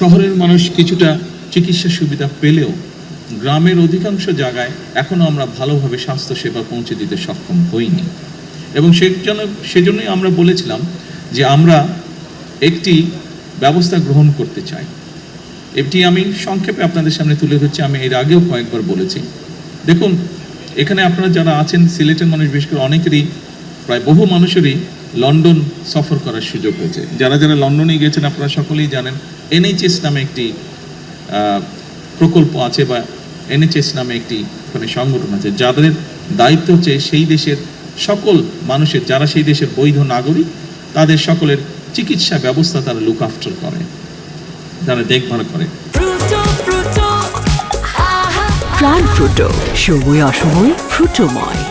শহরের মানুষ কিছুটা চিকিৎসা সুবিধা পেলেও গ্রামের অধিকাংশ জায়গায় এখনও আমরা ভালোভাবে স্বাস্থ্যসেবা পৌঁছে দিতে সক্ষম হইনি। এবং সেজন্যই আমরা বলেছিলাম যে আমরা একটি ব্যবস্থা গ্রহণ করতে চাই। এটি আমি সংক্ষেপে আপনাদের সামনে তুলে ধরছি। আমি এর আগেও কয়েকবার বলেছি। দেখুন, এখানে আপনারা যারা আছেন, সিলেটের মানুষ বিশেষ করে অনেকেরই, প্রায় বহু মানুষেরই লন্ডন সফর করার সুযোগ হয়েছে। যারা যারা লন্ডনে গিয়েছেন আপনারা সকলেই জানেন NHS নামে একটি প্রকল্প আছে, বা NHS নামে একটি ওখানে সংগঠন আছে, যাদের দায়িত্ব হচ্ছে সেই দেশের সকল মানুষের, যারা সেই দেশের বৈধ নাগরিক, তাদের সকলের চিকিৎসা ব্যবস্থা তারা লুক আফটার করে, তারা দেখভাল করে। প্রাণ ফ্রুটো, সময় অসময় ফ্রুটোময়।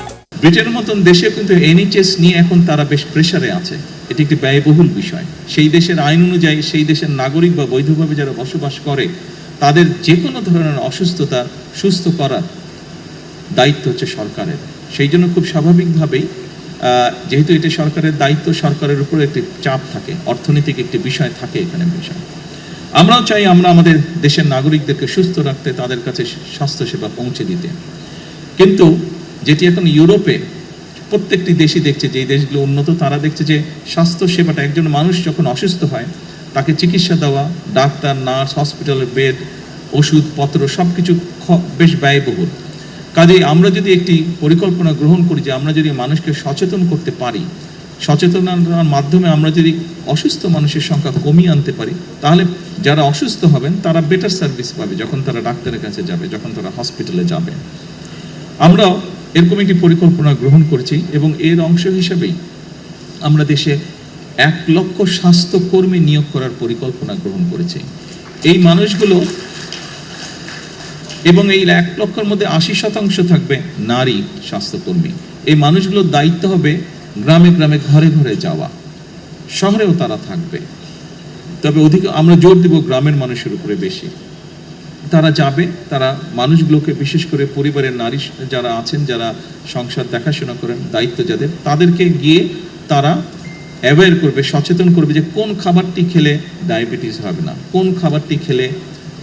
ব্রিটেনের মতন দেশে কিন্তু NHS নিয়ে এখন তারা বেশ প্রেসারে আছে। এটি একটি ব্যয়বহুল বিষয়। সেই দেশের আইন অনুযায়ী সেই দেশের নাগরিক বা বৈধভাবে যারা বসবাস করে তাদের যে কোনো ধরনের অসুস্থতা সুস্থ করার দায়িত্ব হচ্ছে সরকারের। সেই জন্য খুব স্বাভাবিকভাবেই যেহেতু এটি সরকারের দায়িত্ব, সরকারের উপর একটি চাপ থাকে, অর্থনৈতিক একটি বিষয় থাকে এখানে বিষয়। আমরাও চাই আমরা আমাদের দেশের নাগরিকদেরকে সুস্থ রাখতে, তাদের কাছে স্বাস্থ্যসেবা পৌঁছে দিতে। কিন্তু যেটি এখন ইউরোপে প্রত্যেকটি দেশই দেখছে, যেই দেশগুলো উন্নত তারা দেখছে যে স্বাস্থ্যসেবাটা, একজন মানুষ যখন অসুস্থ হয় তাকে চিকিৎসা দেওয়া, ডাক্তার, নার্স, হসপিটালের বেড, ওষুধপত্র সব কিছু বেশ ব্যয়বহুল। কাজেই আমরা যদি একটি পরিকল্পনা গ্রহণ করি যে আমরা যদি মানুষকে সচেতন করতে পারি, সচেতনতার মাধ্যমে আমরা যদি অসুস্থ মানুষের সংখ্যা কমিয়ে আনতে পারি, তাহলে যারা অসুস্থ হবেন তারা বেটার সার্ভিস পাবে যখন তারা ডাক্তারের কাছে যাবে, যখন তারা হসপিটালে যাবে। আমরাও এরকম একটি পরিকল্পনা গ্রহণ করছি এবং এর অংশ হিসেবেই আমরা দেশে 1 লক্ষ স্বাস্থ্যকর্মী নিয়োগ করার পরিকল্পনা গ্রহণ করেছি। এই মানুষগুলো, এবং এই 1 লক্ষের মধ্যে 80% থাকবে নারী স্বাস্থ্যকর্মী। এই মানুষগুলোর দায়িত্ব হবে গ্রামে গ্রামে, ঘরে ঘরে যাওয়া। শহরেও তারা থাকবে, তবে আমরা জোর দেব গ্রামের মানুষের উপরে বেশি। তারা যাবে, তারা মানুষগুলোকে, বিশেষ করে পরিবারের নারী যারা আছেন, যারা সংসার দেখাশোনা করেন, দায়িত্ব যাদের, তাদেরকে গিয়ে তারা অ্যাওয়্যার করবে, সচেতন করবে যে কোন খাবারটি খেলে ডায়াবেটিস হবে না, কোন খাবারটি খেলে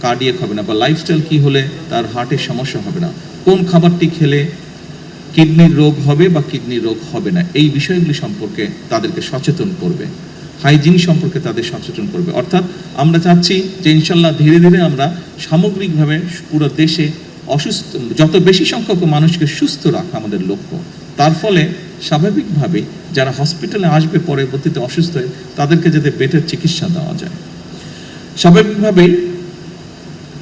কার্ডিয়াক হবে না, বা লাইফস্টাইল কি হলে তার হার্টের সমস্যা হবে না, কোন খাবারটি খেলে কিডনির রোগ হবে বা কিডনির রোগ হবে না। এই বিষয়গুলি সম্পর্কে তাদেরকে সচেতন করবে, হাইজিন সম্পর্কে তাদের সচেতন করবে। অর্থাৎ আমরা চাচ্ছি যে ইনশাল্লাহ ধীরে ধীরে আমরা সামগ্রিকভাবে পুরো দেশে যত বেশি সংখ্যক মানুষকে সুস্থ রাখা আমাদের লক্ষ্য। তার ফলে স্বাভাবিকভাবে যারা হসপিটালে আসবে পরবর্তীতে অসুস্থ হয়ে, তাদেরকে যাতে বেটার চিকিৎসা দেওয়া যায়। স্বাভাবিকভাবেই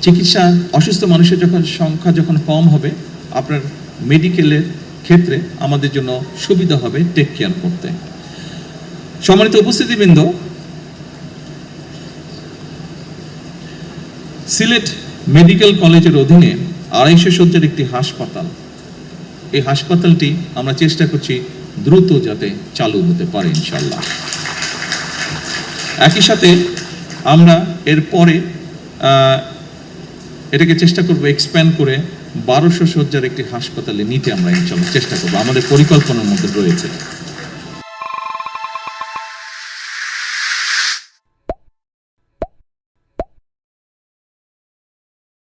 চিকিৎসা, অসুস্থ মানুষের সংখ্যা যখন কম হবে, আপনার মেডিকেলের ক্ষেত্রে আমাদের জন্য সুবিধা হবে টেক কেয়ার করতে। সম্মানিত উপস্থিতিবৃন্দ, সিলেট মেডিকেল কলেজের অধীনে 250 শয্যার একটি হাসপাতাল, এই হাসপাতালটি আমরা চেষ্টা করছি দ্রুত যাতে চালু হতে পারে ইনশাল্লাহ। একই সাথে আমরা এরপরে এটাকে চেষ্টা করব এক্সপ্যান্ড করে 1200 শয্যার একটি হাসপাতালে নিতে আমরা ইনশাল্লাহ চেষ্টা করব, আমাদের পরিকল্পনার মধ্যে রয়েছে।